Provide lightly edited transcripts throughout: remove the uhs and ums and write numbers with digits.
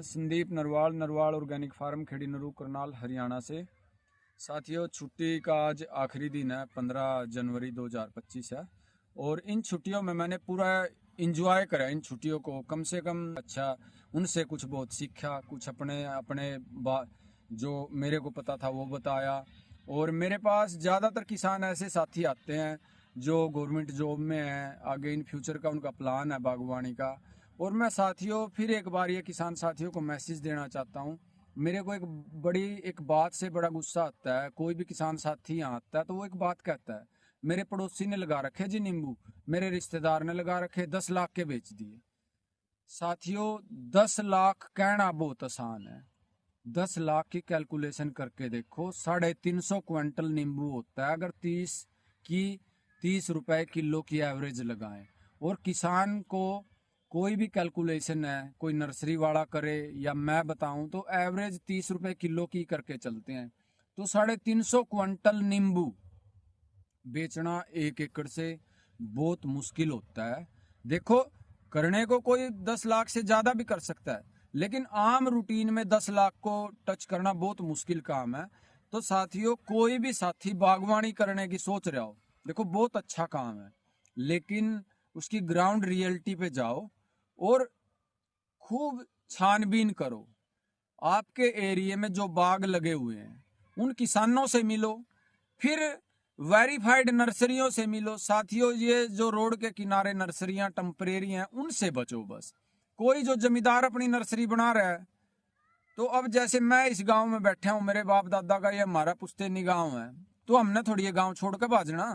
Sandeep Narwal organic farm Khedi Naru Karnal Haryana से। साथियों, छुट्टी का आज आखिरी दिन है, 15 जनवरी 2025 है और इन छुट्टियों में मैंने पूरा इंजॉय करा। इन छुट्टियों को कम से कम अच्छा उनसे कुछ बहुत सीखा, कुछ अपने अपने जो मेरे को पता था वो बताया। और मेरे पास ज़्यादातर किसान ऐसे साथी आते हैं जो गवर्नमेंट जॉब में हैं, आगे इन फ्यूचर का उनका प्लान है बागवानी का। और मैं साथियों फिर एक बार ये किसान साथियों को मैसेज देना चाहता हूँ। मेरे को एक बात से बड़ा गुस्सा आता है। कोई भी किसान साथी यहाँ आता है तो वो एक बात कहता है, मेरे पड़ोसी ने लगा रखे जी नींबू, मेरे रिश्तेदार ने लगा रखे, 10 लाख के बेच दिए। साथियों 10 लाख कहना बहुत आसान है, 10 लाख की कैलकुलेशन करके देखो, 350 क्विंटल नींबू होता है। अगर 30 रुपए किलो की एवरेज लगाएं और किसान को कोई भी कैलकुलेशन है, कोई नर्सरी वाला करे या मैं बताऊं तो एवरेज 30 रुपए किलो की करके चलते हैं। तो 350 क्विंटल नींबू बेचना 1 एकड़ से बहुत मुश्किल होता है। देखो, करने को कोई 10 लाख से ज्यादा भी कर सकता है, लेकिन आम रूटीन में 10 लाख को टच करना बहुत मुश्किल काम है। तो साथियों, कोई भी साथी बागवानी करने की सोच रहा हो, देखो बहुत अच्छा काम है, लेकिन उसकी ग्राउंड रियलिटी पे जाओ और खूब छानबीन करो। आपके एरिया में जो बाग लगे हुए हैं उन किसानों से मिलो, फिर वेरीफाइड नर्सरियों से मिलो। साथियों, ये जो रोड के किनारे नर्सरियां टेम्परेरी हैं उनसे बचो बस। कोई जो जमींदार अपनी नर्सरी बना रहा है, तो अब जैसे मैं इस गांव में बैठा हूं, मेरे बाप दादा का ये हमारा पुश्तैनी गांव है, तो हमने थोड़ी ये गांव छोड़ कर भाजना।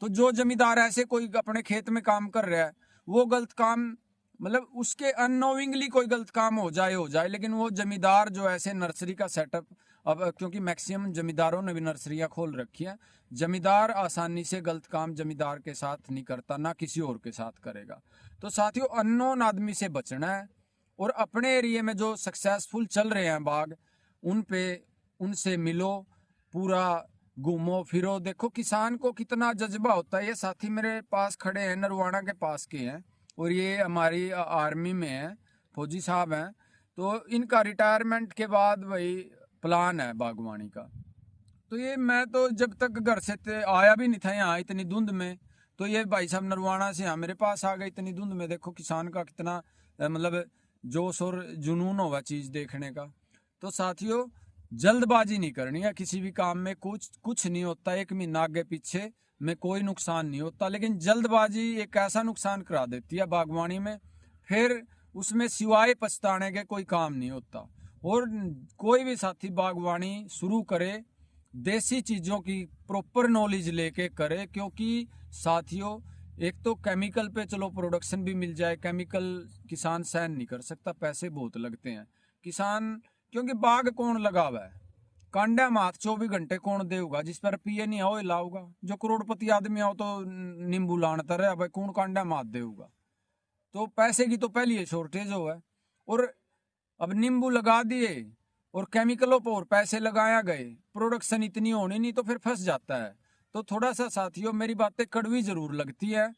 तो जो जमींदार ऐसे कोई अपने खेत में काम कर रहा है, वो गलत काम, मतलब उसके अननोविंगली कोई गलत काम हो जाए, लेकिन वो जमींदार जो ऐसे नर्सरी का सेटअप, अब क्योंकि मैक्सिमम जमींदारों ने भी नर्सरियां खोल रखी हैं, जमींदार आसानी से गलत काम जमींदार के साथ नहीं करता, ना किसी और के साथ करेगा। तो साथियों, अननोन आदमी से बचना है और अपने एरिया में जो सक्सेसफुल चल रहे हैं बाग, उनसे मिलो, पूरा घूमो फिरो। देखो किसान को कितना जज्बा होता है। ये साथी मेरे पास खड़े हैं, नरवाना के पास के हैं और ये हमारी आर्मी में है, फौजी साहब हैं। तो इनका रिटायरमेंट के बाद वही प्लान है बागवानी का। तो ये मैं तो जब तक घर से आया भी नहीं था यहाँ इतनी धुंध में, तो ये भाई साहब नरवाना से यहाँ मेरे पास आ गए इतनी धुंध में। देखो किसान का कितना मतलब जोश और जुनून होगा चीज देखने का। तो साथियों, जल्दबाजी नहीं करनी है किसी भी काम में। कुछ नहीं होता, 1 महीना आगे पीछे में कोई नुकसान नहीं होता, लेकिन जल्दबाजी एक ऐसा नुकसान करा देती है बागवानी में, फिर उसमें सिवाय पछताने के कोई काम नहीं होता। और कोई भी साथी बागवानी शुरू करे, देसी चीजों की प्रॉपर नॉलेज लेके करे, क्योंकि साथियों एक तो केमिकल पे चलो प्रोडक्शन भी मिल जाए, केमिकल किसान सहन नहीं कर सकता, पैसे बहुत लगते हैं किसान, क्योंकि बाग कौन लगा हुआ है, कांडा मात 24 घंटे कौन देगा, जिस पर पिए नहीं आओ लाऊगा। जो करोड़पति आदमी आओ तो नींबू लानता रहे, भाई कौन कांडा मात देगा। तो पैसे की तो पहली शॉर्टेज हो है, और अब नींबू लगा दिए और केमिकलों पर और पैसे लगाया गए, प्रोडक्शन इतनी होनी नहीं, तो फिर फंस जाता है। तो थोड़ा सा साथियों, मेरी बातें कड़वी जरूर लगती है,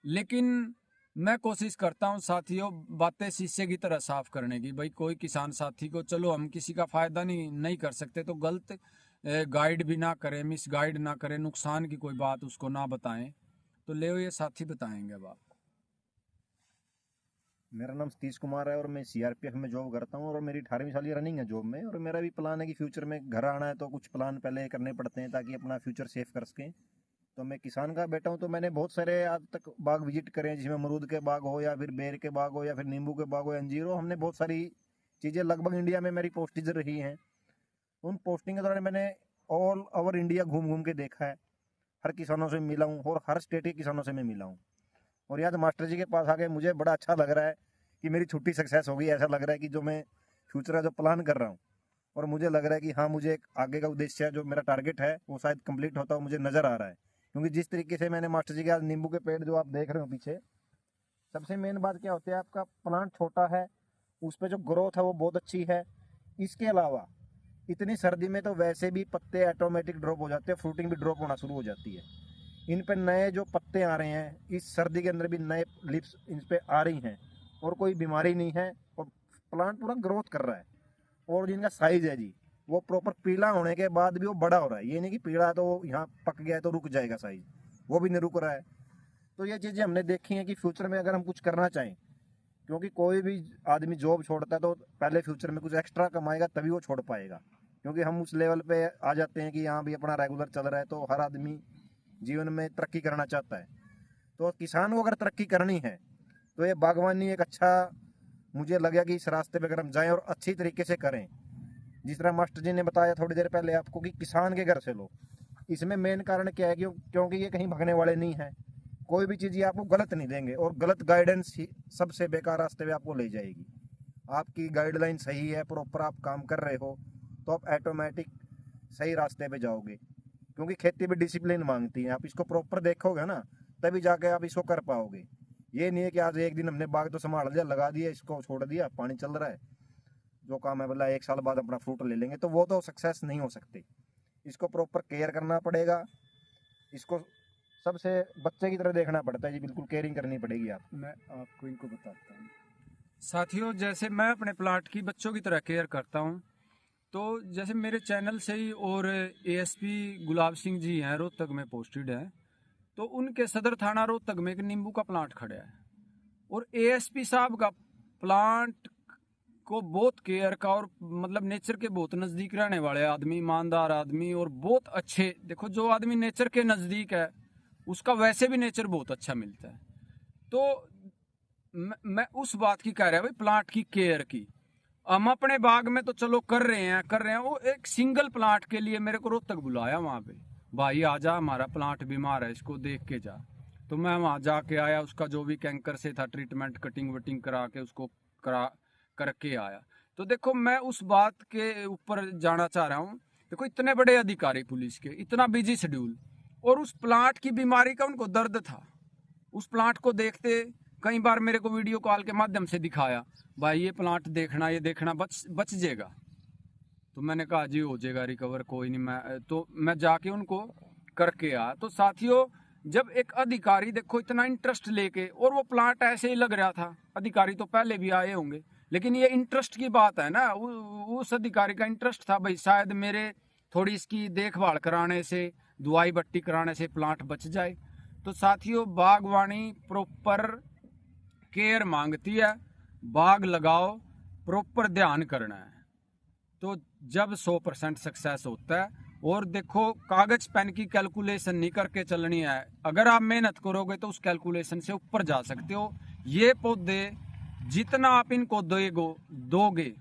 लेकिन मैं कोशिश करता हूँ साथियों बातें शीशे की तरह साफ करने की। भाई कोई किसान साथी को, चलो हम किसी का फायदा नहीं कर सकते, तो गलत गाइड भी ना करें, मिस गाइड ना करें, नुकसान की कोई बात उसको ना बताएं। तो ले ये साथी बताएंगे अब आप। मेरा नाम सतीश कुमार है और मैं सीआरपीएफ में जॉब करता हूँ और मेरी 18वीं साल की रनिंग है जॉब में। और मेरा भी प्लान है कि फ्यूचर में घर आना है तो कुछ प्लान पहले करने पड़ते हैं ताकि अपना फ्यूचर सेफ कर सकें। तो मैं किसान का बेटा हूँ, तो मैंने बहुत सारे आज तक बाग विजिट करे हैं, जिसमें अमरूद के बाग हो या फिर बेर के बाग हो या फिर नींबू के बाग हो, अंजीर हो। हमने बहुत सारी चीज़ें लगभग इंडिया में मेरी पोस्टेज रही हैं। उन पोस्टिंग के दौरान मैंने ऑल ओवर इंडिया घूम घूम के देखा है, हर किसानों से मिला हूँ और हर स्टेट के किसानों से मैं मिला हूँ। और यहाँ मास्टर जी के पास आके मुझे बड़ा अच्छा लग रहा है कि मेरी छुट्टी सक्सेस हो गई। ऐसा लग रहा है कि जो मैं फ्यूचर का जो प्लान कर रहा हूँ, और मुझे लग रहा है कि हाँ, मुझे एक आगे का उद्देश्य है, जो मेरा टारगेट है वो शायद कंप्लीट होता हुआ मुझे नज़र आ रहा है। क्योंकि जिस तरीके से मैंने मास्टर जी के आज नींबू के पेड़ जो आप देख रहे हो पीछे, सबसे मेन बात क्या होती है, आपका प्लांट छोटा है, उस पर जो ग्रोथ है वो बहुत अच्छी है। इसके अलावा इतनी सर्दी में तो वैसे भी पत्ते ऑटोमेटिक ड्रॉप हो जाते हैं, फ्रूटिंग भी ड्रॉप होना शुरू हो जाती है। इन पे नए जो पत्ते आ रहे हैं, इस सर्दी के अंदर भी नए लिप्स इन पे आ रही हैं और कोई बीमारी नहीं है। और प्लांट पूरा ग्रोथ कर रहा है, और जिनका साइज है जी वो प्रॉपर पीला होने के बाद भी वो बड़ा हो रहा है। ये नहीं कि पीला तो यहाँ पक गया है तो रुक जाएगा साइज, वो भी नहीं रुक रहा है। तो ये चीज़ें हमने देखी हैं कि फ्यूचर में अगर हम कुछ करना चाहें, क्योंकि कोई भी आदमी जॉब छोड़ता है तो पहले फ्यूचर में कुछ एक्स्ट्रा कमाएगा तभी वो छोड़ पाएगा, क्योंकि हम उस लेवल पे आ जाते हैं कि यहाँ भी अपना रेगुलर चल रहा है, तो हर आदमी जीवन में तरक्की करना चाहता है। तो किसान को अगर तरक्की करनी है तो ये बागवानी एक अच्छा, मुझे लगा कि इस रास्ते पे अगर हम जाएं और अच्छी तरीके से करें, जिस तरह मास्टर जी ने बताया थोड़ी देर पहले आपको कि किसान के घर से लो, इसमें मेन कारण क्या है, क्योंकि ये कहीं भागने वाले नहीं है। कोई भी चीज़ ये आपको गलत नहीं देंगे, और गलत गाइडेंस ही सबसे बेकार रास्ते पे आपको ले जाएगी। आपकी गाइडलाइन सही है, प्रॉपर आप काम कर रहे हो, तो आप ऑटोमेटिक सही रास्ते पे जाओगे, क्योंकि खेती भी डिसिप्लिन मांगती है। आप इसको प्रॉपर देखोगे ना, तभी जाके आप इसको कर पाओगे। ये नहीं है कि आज एक दिन हमने बाग तो संभाल लिया, लगा दिया, इसको छोड़ दिया, पानी चल रहा है, जो काम है बोला 1 साल बाद अपना फ्रूट ले लेंगे, तो वो तो सक्सेस नहीं हो सकती। इसको प्रॉपर केयर करना पड़ेगा, इसको सबसे बच्चे की तरह देखना पड़ता है जी, बिल्कुल केयरिंग करनी पड़ेगी। आप मैं आपको इनको बताता हूँ साथियों, जैसे मैं अपने प्लांट की बच्चों की तरह केयर करता हूँ, तो जैसे मेरे चैनल से ही और एएसपी गुलाब सिंह जी हैं, रोहतक में पोस्टेड हैं, तो उनके सदर थाना रोहतक में एक नींबू का प्लांट खड़ा है, और एएसपी साहब का प्लांट को बहुत केयर का, और मतलब नेचर के बहुत नज़दीक रहने वाले आदमी, ईमानदार आदमी, और बहुत अच्छे। देखो, जो आदमी नेचर के नज़दीक है उसका वैसे भी नेचर बहुत अच्छा मिलता है। तो मैं उस बात की कह रहा भाई, प्लांट की केयर की। हम अपने बाग में तो चलो कर रहे हैं, वो एक सिंगल प्लांट के लिए मेरे को रोहतक बुलाया वहाँ पे, भाई आजा, हमारा प्लांट बीमार है, इसको देख के जा। तो मैं वहाँ जाके आया, उसका जो भी कैंकर से था ट्रीटमेंट, कटिंग वटिंग करा के उसको करके आया। तो देखो, मैं उस बात के ऊपर जाना चाह रहा हूँ। देखो, इतने बड़े अधिकारी पुलिस के, इतना बिजी शेड्यूल, और उस प्लांट की बीमारी का उनको दर्द था। उस प्लांट को देखते कई बार मेरे को वीडियो कॉल के माध्यम से दिखाया, भाई ये प्लांट देखना, ये देखना, बच जाएगा। तो मैंने कहा जी हो जाएगा रिकवर, कोई नहीं। मैं जाके उनको करके आया। तो साथियों, जब एक अधिकारी देखो इतना इंटरेस्ट लेके, और वो प्लांट ऐसे ही लग रहा था, अधिकारी तो पहले भी आए होंगे, लेकिन ये इंटरेस्ट की बात है ना, उस अधिकारी का इंटरेस्ट था भाई शायद मेरे थोड़ी इसकी देखभाल कराने से, दवाई बट्टी कराने से प्लांट बच जाए। तो साथियों, बागवानी प्रॉपर केयर मांगती है, बाग लगाओ, प्रॉपर ध्यान करना है, तो जब 100% सक्सेस होता है। और देखो, कागज पेन की कैलकुलेशन नहीं करके चलनी है, अगर आप मेहनत करोगे तो उस कैलकुलेशन से ऊपर जा सकते हो। ये पौधे जितना आप इनको दोगे,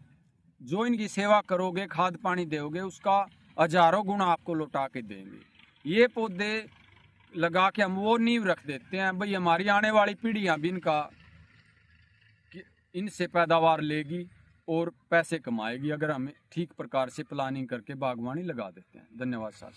जो इनकी सेवा करोगे, खाद पानी दोगे, उसका हजारों गुना आपको लौटा के देंगे। ये पौधे लगा के हम वो नींव रख देते हैं भाई, हमारी आने वाली पीढ़ियां भी इनसे पैदावार लेगी और पैसे कमाएगी, अगर हम ठीक प्रकार से प्लानिंग करके बागवानी लगा देते हैं। धन्यवाद साहब।